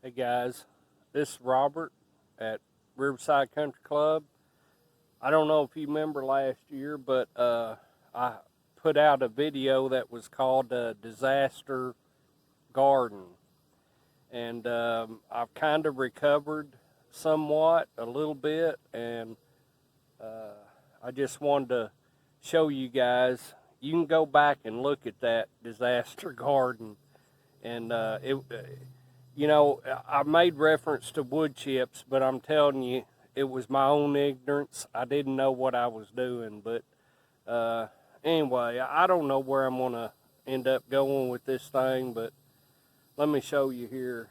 Hey guys, this is Robert at Riverside Country Club. I don't know if you remember last year, but I put out a video that was called Disaster Garden. And I've kind of recovered somewhat, a little bit, and I just wanted to show you guys. You can go back and look at that disaster garden, and I made reference to wood chips, but I'm telling you, it was my own ignorance. I didn't know what I was doing, but anyway, I don't know where I'm gonna end up going with this thing, but let me show you here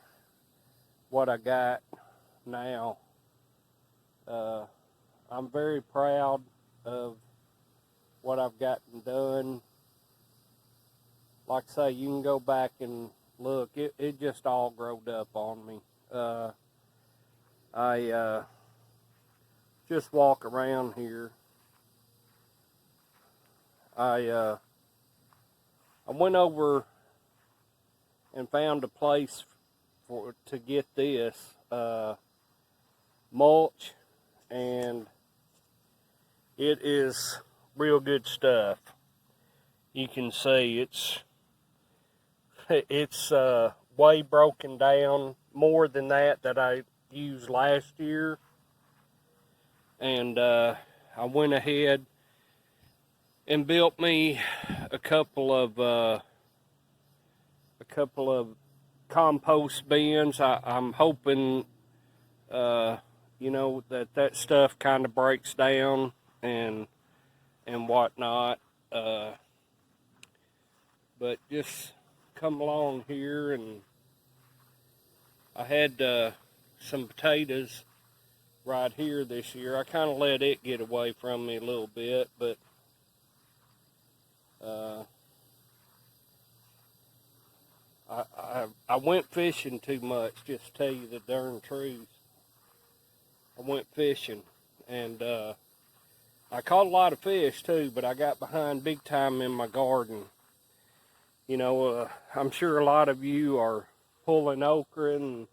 what I got now. I'm very proud of what I've gotten done. Like I say, you can go back and look. It just all growed up on me. I just walk around here. I went over and found a place to get this mulch, and it is real good stuff. You can see it's way broken down, more than that I used last year, and I went ahead and built me a couple of compost bins. I'm hoping that stuff kind of breaks down and whatnot. But just come along here, and I had some potatoes right here this year. I kind of let it get away from me a little bit, but I went fishing too much, just to tell you the darn truth. I went fishing, and I caught a lot of fish too, but I got behind big time in my garden. I'm sure a lot of you are pulling okra and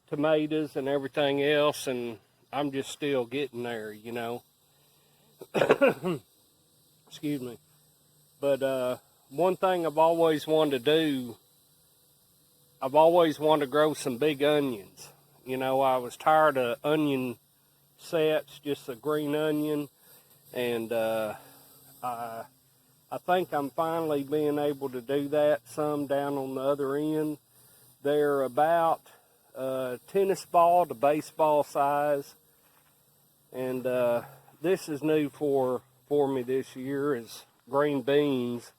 tomatoes and everything else, and I'm just still getting there, Excuse me. But one thing I've always wanted to do, I've always wanted to grow some big onions. I was tired of onion sets, just a green onion, and I think I'm finally being able to do that. Some down on the other end. They're about tennis ball to baseball size, and this is new for me this year, is green beans.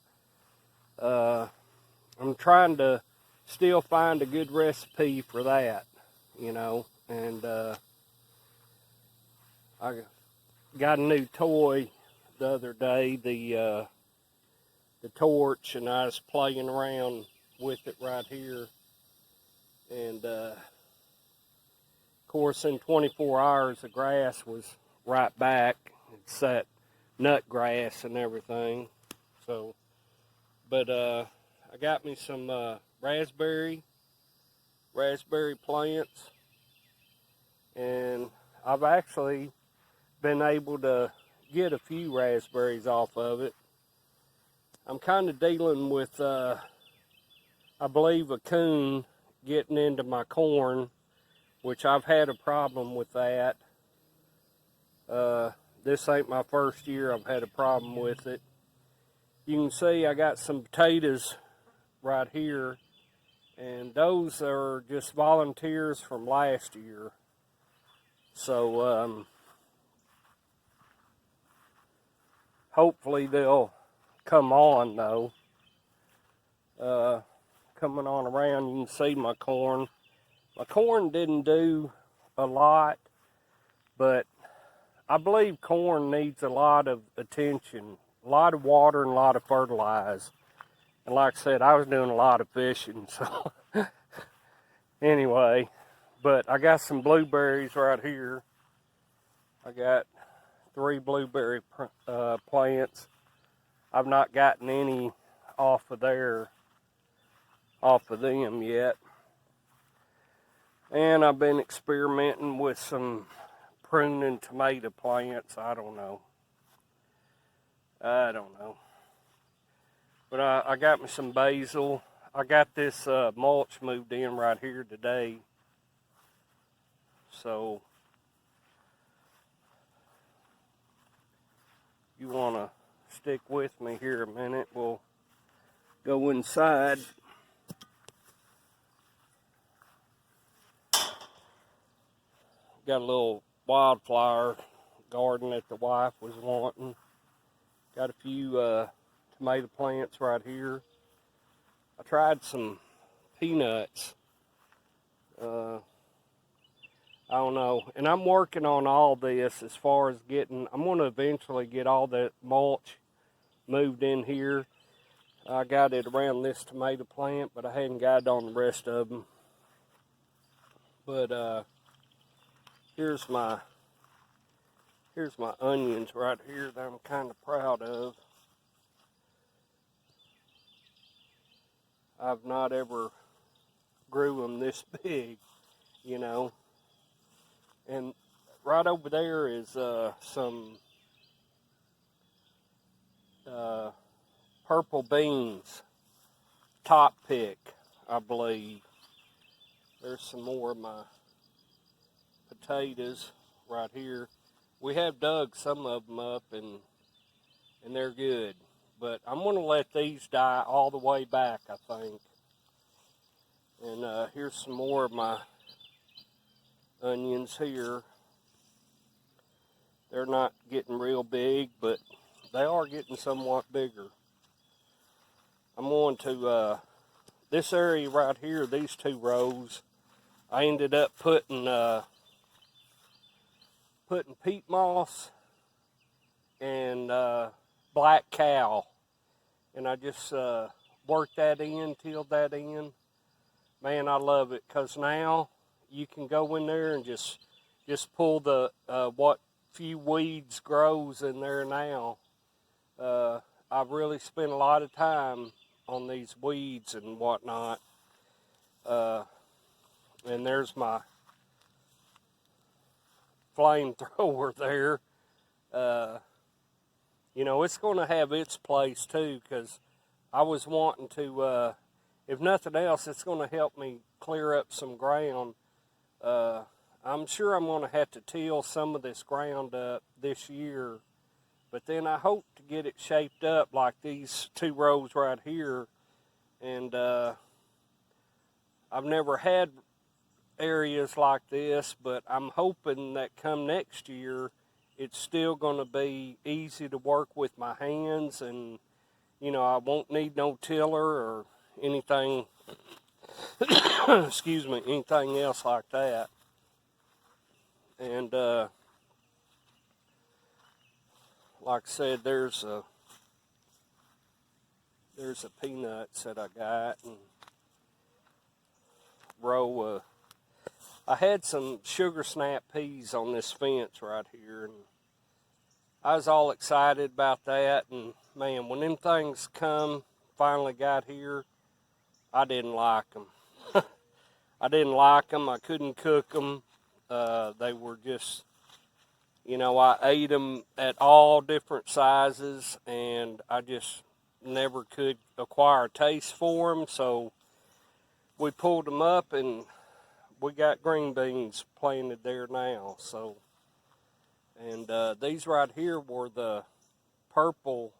I'm trying to still find a good recipe for that, and I got a new toy the other day, the torch, and I was playing around with it right here, and of course in 24 hours the grass was right back. It's that nut grass and everything. So, but I got me some raspberry plants, and I've actually been able to get a few raspberries off of it. I'm kind of dealing with, I believe, a coon getting into my corn, which I've had a problem with that. This ain't my first year I've had a problem with it. You can see I got some potatoes right here, and those are just volunteers from last year. So hopefully they'll come on though. Coming on around, you can see my corn. My corn didn't do a lot, but I believe corn needs a lot of attention, a lot of water, and a lot of fertilizer. And like I said, I was doing a lot of fishing, so anyway. But I got some blueberries right here. I got 3 blueberry plants. I've not gotten any off of them yet. And I've been experimenting with some pruning tomato plants. I don't know. But I got me some basil. I got this mulch moved in right here today. So you want to stick with me here a minute. We'll go inside. Got a little wildflower garden that the wife was wanting. Got a few tomato plants right here. I tried some peanuts. I don't know. And I'm working on all this as far as I'm going to eventually get all that mulch moved in here. I got it around this tomato plant, but I hadn't got it on the rest of them. But here's my onions right here that I'm kind of proud of. I've not ever grew them this big, you know. And right over there is some purple beans, top pick, I believe. There's some more of my potatoes right here. We have dug some of them up and they're good. But I'm going to let these die all the way back, I think. And here's some more of my onions here. They're not getting real big, but they are getting somewhat bigger. I'm going to, this area right here, these 2 rows, I ended up putting peat moss and black cow. And I just worked that in, tilled that in. Man, I love it, because now you can go in there and just pull the what few weeds grows in there now. I've really spent a lot of time on these weeds and whatnot. And there's my flamethrower there. You know, it's going to have its place too, because I was wanting to, if nothing else, it's going to help me clear up some ground. I'm sure I'm going to have to till some of this ground up this year, but then I hope to get it shaped up like these 2 rows right here. And I've never had areas like this, but I'm hoping that come next year, it's still going to be easy to work with my hands, and you know, I won't need no tiller or anything excuse me, anything else like that. And like I said, there's a peanuts that I got, and row of, I had some sugar snap peas on this fence right here, and I was all excited about that. And man, when them things finally got here, I didn't like them. I didn't like them. I couldn't cook them. They were just, you know, I ate them at all different sizes, and I just never could acquire a taste for them. So we pulled them up, and we got green beans planted there now. So, and these right here were the purple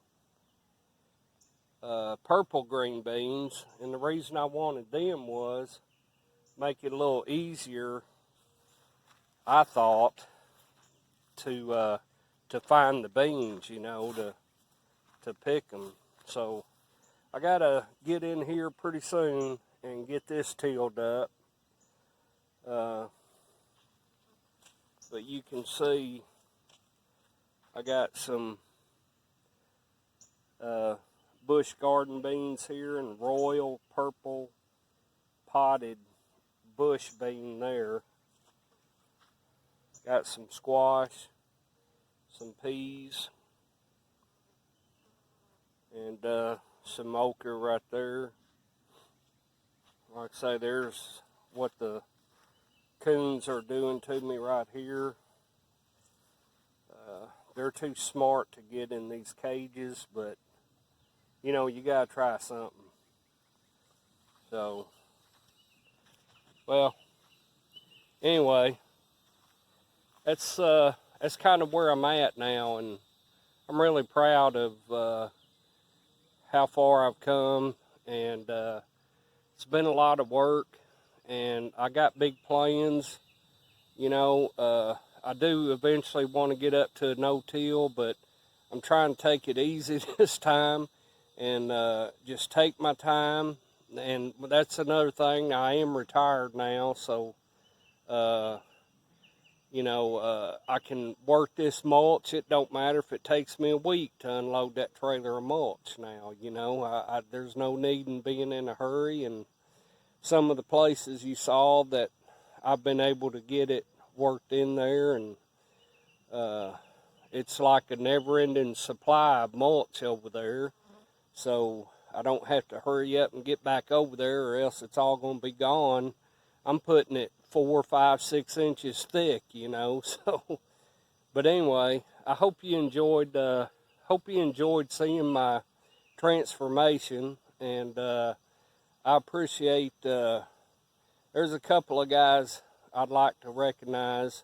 green beans, and the reason I wanted them was make it a little easier, I thought, to find the beans, you know, to pick them. So I gotta get in here pretty soon and get this tilled up. But you can see I got some bush garden beans here, and royal purple potted bush bean there. Got some squash, some peas, and some okra right there. Like I say, there's what the chickens are doing to me right here. They're too smart to get in these cages, but you know, you gotta try something. So, well, anyway, that's kind of where I'm at now, and I'm really proud of how far I've come, and it's been a lot of work, and I got big plans. You know, I do eventually want to get up to no-till, but I'm trying to take it easy this time and just take my time. And that's another thing. I am retired now, so, you know, I can work this mulch. It don't matter if it takes me a week to unload that trailer of mulch now. You know, there's no need in being in a hurry. And some of the places you saw that I've been able to get it worked in there, and it's like a never-ending supply of mulch over there, so I don't have to hurry up and get back over there, or else it's all going to be gone. I'm putting it 4, 5, 6 inches thick, you know. So, but anyway, I hope you enjoyed seeing my transformation, and I appreciate. There's a couple of guys I'd like to recognize.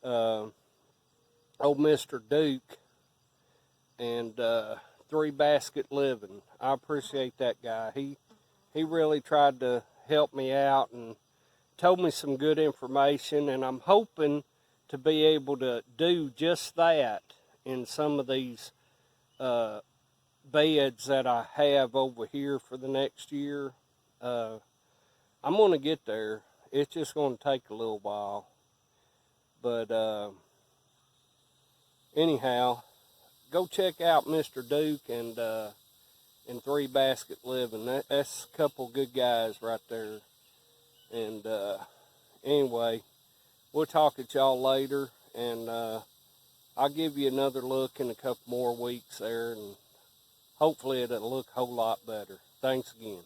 Old Mr. Duke and Three Basket Living. I appreciate that guy. He really tried to help me out and told me some good information, and I'm hoping to be able to do just that in some of these beds that I have over here for the next year. I'm going to get there. It's just going to take a little while. But anyhow, go check out Mr. Duke and Three Basket Living. That's a couple good guys right there. And anyway, we'll talk at y'all later, and I'll give you another look in a couple more weeks there, and hopefully it'll look a whole lot better. Thanks again.